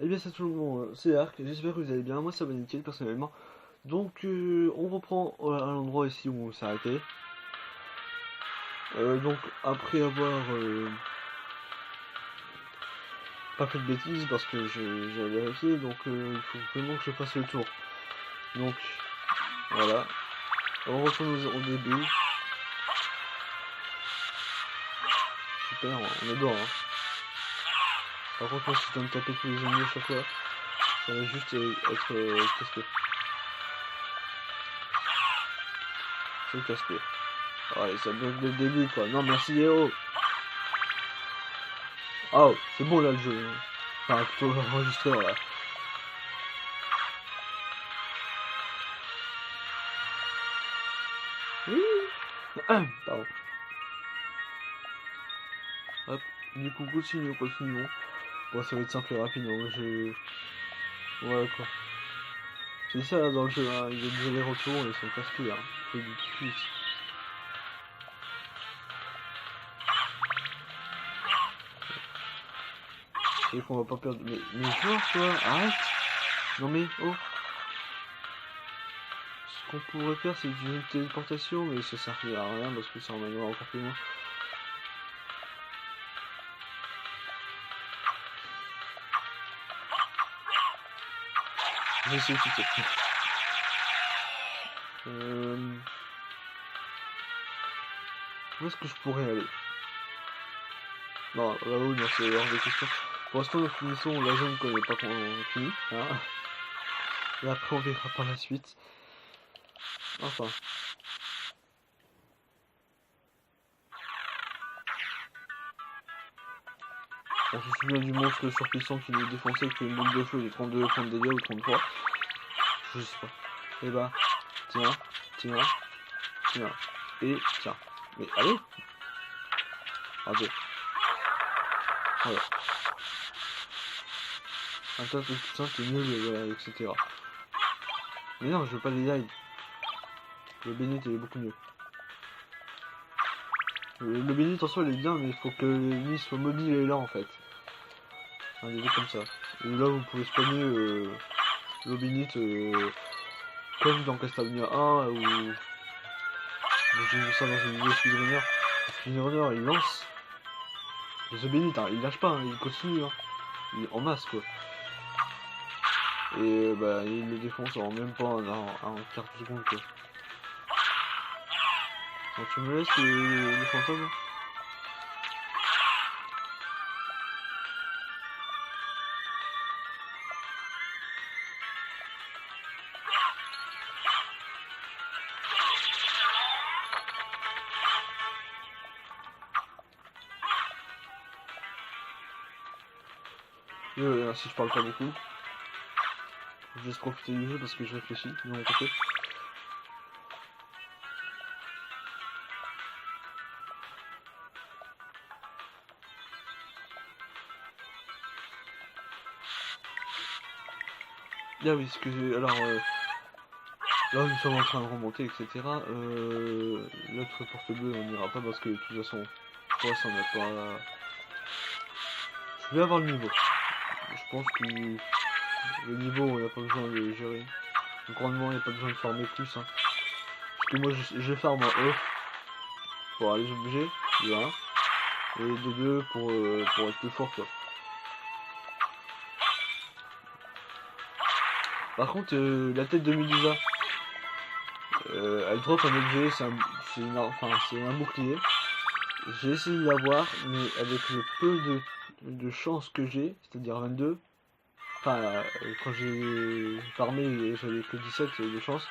Eh bien c'est tout le monde, c'est Arc, j'espère que vous allez bien, moi ça va nickel personnellement. Donc on reprend à l'endroit ici où on s'est arrêté. Donc après avoir pas fait de bêtises parce que j'ai vérifié, donc il faut vraiment que je fasse le tour. Donc voilà, on retourne au début. Super, on adore hein. Par contre moi si je dois me taper tous les ennemis à chaque fois, ça va juste être casse-pied. C'est casse-pied. Ouais, ça bloque dès le début quoi. Non merci Léo. Oh, c'est bon là le jeu. Enfin plutôt l'enregistreur là. Oui. Pardon. Hop. Du coup continuons. Bon ça va être simple et rapide. Hein. Ouais quoi. C'est ça là dans le jeu, hein. Il y a des allers-retours et ils sont casse-pieds. Hein. C'est du kiff. Et qu'on va pas perdre. Mais genre toi, arrête. Non mais oh. Ce qu'on pourrait faire c'est une téléportation, mais ça servira à rien parce que ça emmènera encore plus loin. J'essaie de quitter. Où est-ce que je pourrais aller? Non, là-haut, non, c'est hors de question. Pour l'instant, nous finissons la zone qu'on n'est pas fini. Hein. Et après, on verra par la suite. Enfin. On se souvient du monstre surpuissant qui nous défonçait avec une boule de feu de 32 points de dégâts ou 33. Je sais pas. Et bah, tiens. Et tiens. Mais allez. Regardez. Voilà. Attends, putain, t'es nul, voilà, etc. Mais non, je veux pas les lives. Le bénit est beaucoup mieux. Le bénit en soi il est bien, mais il faut que l'ennemi soit mobile et là en fait. Un des deux comme ça. Et là vous pouvez spawner le bénit comme dans Castlevania 1 ou j'ai vu ça dans une vidéo speedrunner. Le speedrunner il lance The Bénit, hein, il lâche pas, hein, il continue, hein. Il est en masse quoi. Et bah il le défonce en même pas un quart de seconde quoi. Donc tu me laisses le fantôme? Si je parle pas beaucoup. Je laisse profiter du jeu parce que je réfléchis de mon côté. Ah oui, alors là nous sommes en train de remonter, etc. L'autre porte bleue on n'ira pas parce que de toute façon, pour ça on n'a pas. Je vais avoir le niveau. Je pense que le niveau on n'a pas besoin de gérer. Grandement il n'y a pas besoin de farmer plus. Hein. Parce que moi je farme en E pour aller objets, de 1. Et de 2 pour être plus fort quoi. Par contre la tête de Medusa, elle drop un objet, c'est un bouclier. J'ai essayé de l'avoir, mais avec le peu de chance que j'ai, c'est-à-dire 22, enfin quand j'ai farmé j'avais que 17 de chance,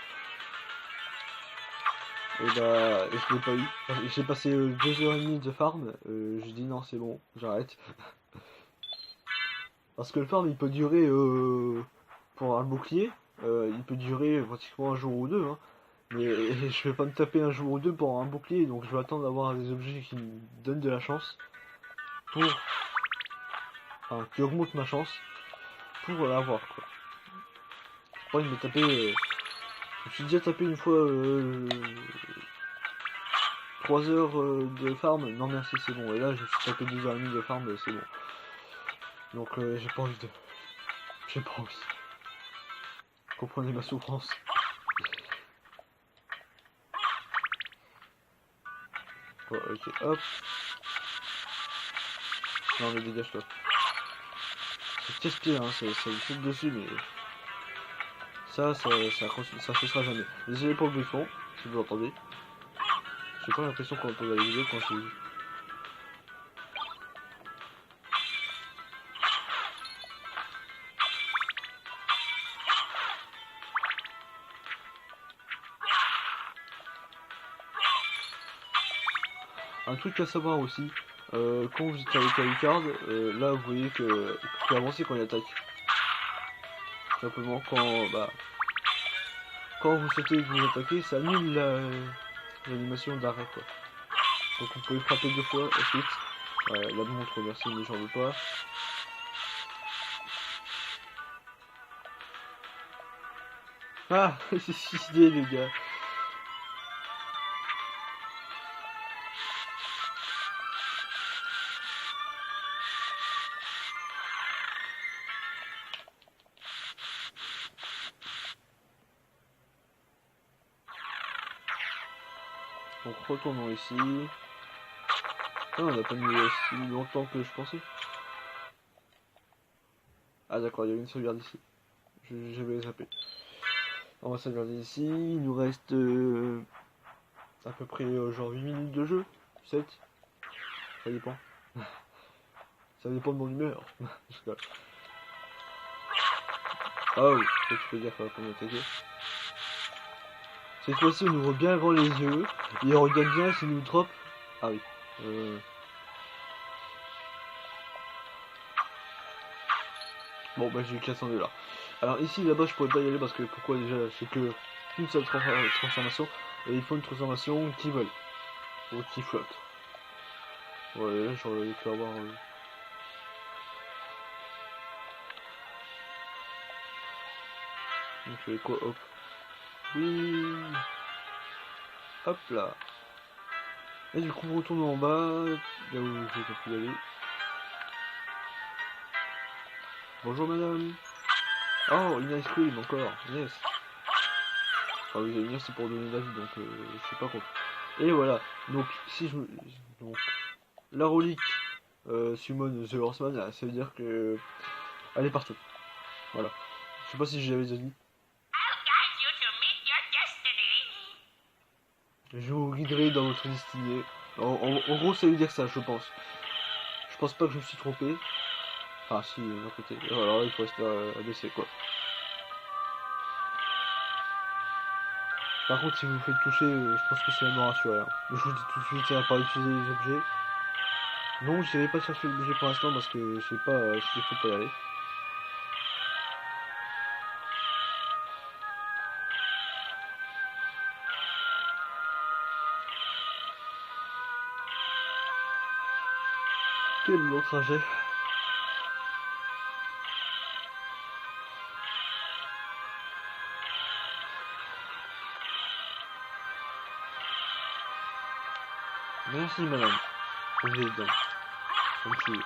et bah je l'ai pas eu. J'ai passé 2h30 de farm, j'ai dit non c'est bon, j'arrête. Parce que le farm il peut durer, pour un bouclier, il peut durer pratiquement un jour ou deux, hein. Mais je vais pas me taper un jour ou deux pour un bouclier, donc je vais attendre d'avoir des objets qui me donnent de la chance pour, enfin, qui augmentent ma chance pour l'avoir quoi. Je crois qu'il me tapé, je me suis déjà tapé une fois 3 heures de farm, non merci c'est bon, et là je me suis tapé 2h30 de farm, c'est bon. Donc j'ai pas envie de. J'ai pas envie. Comprenez ma souffrance. Bon, ok, hop. Non mais dégage-toi. C'est casse-pied, hein, ça lui saute dessus, mais... Ça cessera jamais. Désolé pour le bruit de fond, si vous l'entendez. J'ai pas l'impression qu'on entend la vidéo quand je l'ai vu. Un truc à savoir aussi, quand vous êtes avec la lucarne, là vous voyez que il peut avancer quand il attaque. Simplement quand vous sautez et que vous attaquez, ça annule l'animation d'arrêt quoi. Donc vous pouvez frapper 2 fois ensuite. La montre merci mais j'en veux pas. Ah c'est suicidé les gars. Donc retournons ici. Ah, on n'a pas mis aussi longtemps que je pensais. Ah d'accord, il y a une sauvegarde ici. J'avais zappé. On va sauvegarder ici. Il nous reste à peu près genre 8 minutes de jeu. 7. Ça dépend. Ça dépend de mon humeur. Ah oui, ça tu peux dire pour m'attaquer. Cette fois-ci on ouvre bien grand les yeux. Et on regarde bien s'il nous drop. Ah oui. Bon bah j'ai eu 400 $. Alors ici là-bas je pourrais pas y aller parce que pourquoi déjà c'est que une seule transformation. Et il faut une transformation qui vole. Ou qui flotte. Ouais là j'aurais pu avoir... On fait quoi? Hop. Oui. Hop là. Et du coup on retourne en bas. Là où j'ai pas pu y aller. Bonjour madame. Oh, une ice cream encore. Yes. Enfin oui, une c'est pour donner la vie donc je suis pas contre. Et voilà. Donc si je... Donc la relique summon The Horseman, ça veut dire que... Elle est partout. Voilà. Je sais pas si j'avais déjà dit. Je vous guiderai dans votre destinée. En gros, ça veut dire ça, je pense. Je pense pas que je me suis trompé. Ah si, d'un côté. Alors là, il faut rester abaissé, quoi. Par contre, si vous vous faites toucher, je pense que c'est la mort assurée. Hein. Je vous dis tout de suite, ça va pas utiliser les objets. Non, je n'irai pas chercher l'objet pour l'instant parce que je sais pas s'il faut pas y aller. Quel long trajet. Merci madame. Vous êtes bien. Merci.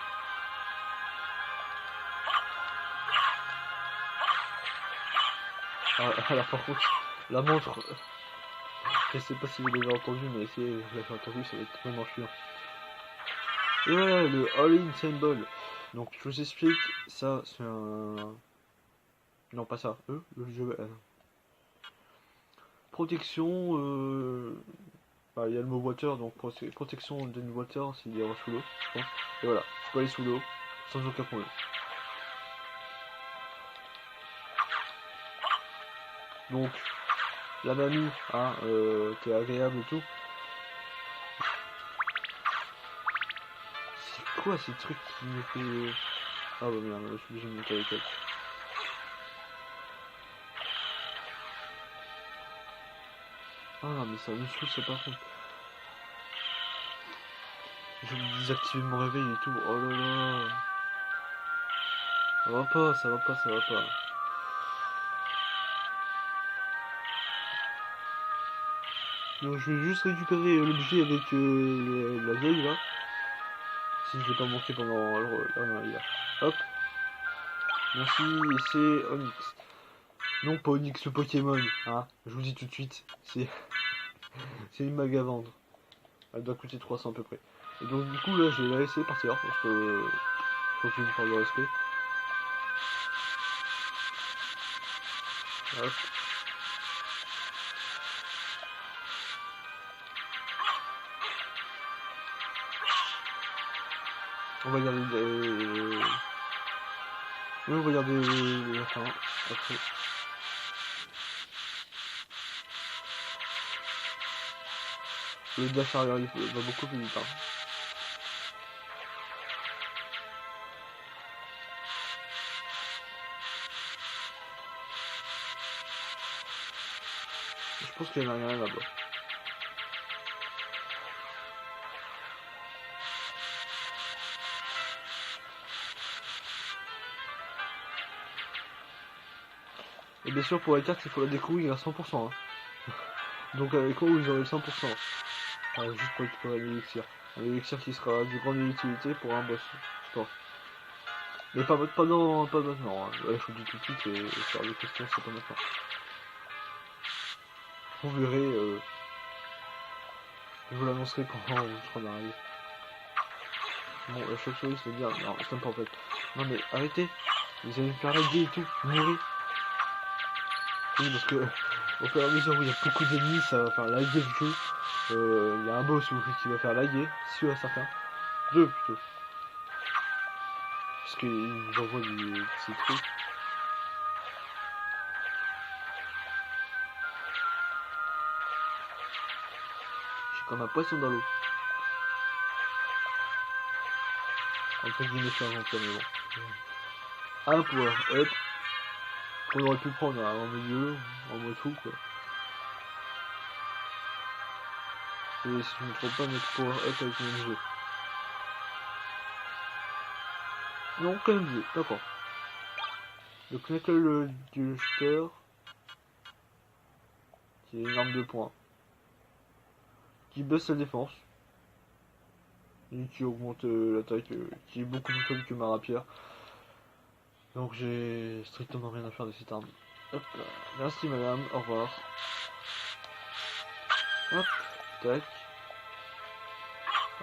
Alors par contre, la montre, je sais pas si vous l'avez entendu, mais si vous l'avez entendu, ça va être vraiment chiant. Et voilà, le All-in Symbol. Donc je vous explique, ça c'est un... Non pas ça, le jeu... Protection, bah, il y a le mot water, donc protection d'une water s'il y a sous l'eau, je pense. Et voilà, je peux aller sous l'eau, sans aucun problème. Donc, la mamie, hein, qui est agréable et tout. C'est quoi ces trucs qui me fait... Ah bah merde, je suis obligé de monter avec elle. Ah mais ça me saoule ça par contre. Je vais désactiver mon réveil et tout. Oh là là. Ça va pas, ça va pas, ça va pas. Donc je vais juste récupérer l'objet avec la vieille là. Si je l'ai pas manqué pendant... Alors, là, là, hop. Merci, et c'est Onyx. Non, pas Onyx le Pokémon, hein. Je vous dis tout de suite, c'est une mag à vendre. Elle doit coûter 300 à peu près. Et donc du coup là je vais la laisser partir parce que faut que je me parle de respect. Hop. On va garder oui, on va garder la fin après. Le dash arrière il va beaucoup plus vite, hein. Je pense qu'il y en a rien là-bas. Et bien sûr pour la carte il faut la découvrir à 100%, hein. Donc avec quoi vous aurez le 100%. Enfin, juste pour récupérer l'élixir. Un élixir qui sera de grande utilité pour un boss, je pense. Mais pas maintenant, pas maintenant, hein. Ouais, je vous le dis tout de suite et faire des questions c'est pas maintenant. Vous verrez, je vous l'annoncerai quand on sera arrivé. Bon, la chauve-souris c'est bien, non, c'est pas en fait. Non mais arrêtez, vous allez me faire laguer et tout, mourir. Oui, parce que au fur et à mesure où il y a beaucoup d'ennemis, ça va faire laguer le jeu. Il y a un boss qui va faire laguer, sûr et certain. Deux plutôt. Parce qu'il nous envoie ces trucs. J'ai comme un poisson dans l'eau. Entre guillemets, c'est un vampire, mais bon. Un power up. Qu'on aurait pu prendre en milieu, en mode fou quoi. Et si je ne me trompe pas, notre power up avec le même jeu. Non, quand même jeu, d'accord. Le Knuckle du Jeter, qui est une arme de poing, qui baisse sa défense, et qui augmente l'attaque, qui est beaucoup plus faible que ma rapière. Donc j'ai strictement rien à faire de cette arme. Hop, merci madame, au revoir. Hop, tac.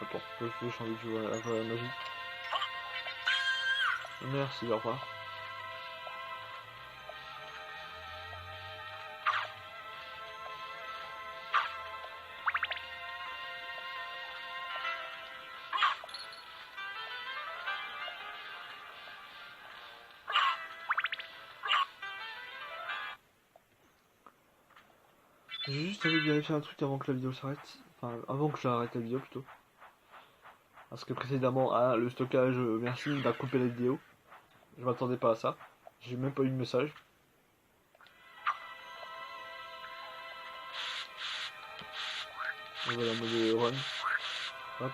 Attends, je vais changer de jouer à la magie. Merci, au revoir. J'ai juste envie de vérifier un truc avant que la vidéo s'arrête. Enfin, avant que j'arrête la vidéo plutôt. Parce que précédemment, ah, le stockage, merci, il a coupé la vidéo. Je m'attendais pas à ça. J'ai même pas eu de message. On va la mode run. Hop.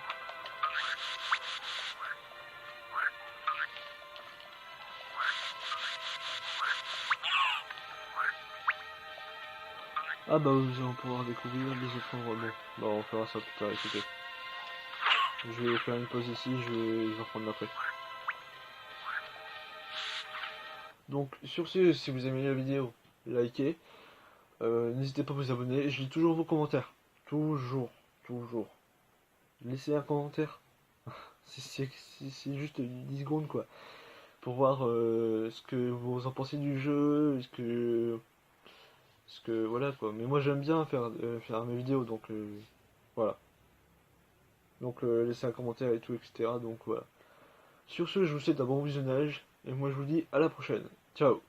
Ah bah vous allez pouvoir découvrir les autres endroits. Bon, bah on fera ça plus tard, écoutez. Je vais faire une pause ici, je vais reprendre après. Donc sur ce, si vous aimez la vidéo, likez. N'hésitez pas à vous abonner. Je lis toujours vos commentaires. Toujours, toujours. Laissez un commentaire. C'est juste 10 secondes quoi. Pour voir ce que vous en pensez du jeu, voilà quoi. Mais moi j'aime bien faire mes vidéos donc voilà. Donc laissez un commentaire et tout etc. Donc voilà. Sur ce, je vous souhaite un bon visionnage et moi je vous dis à la prochaine. Ciao.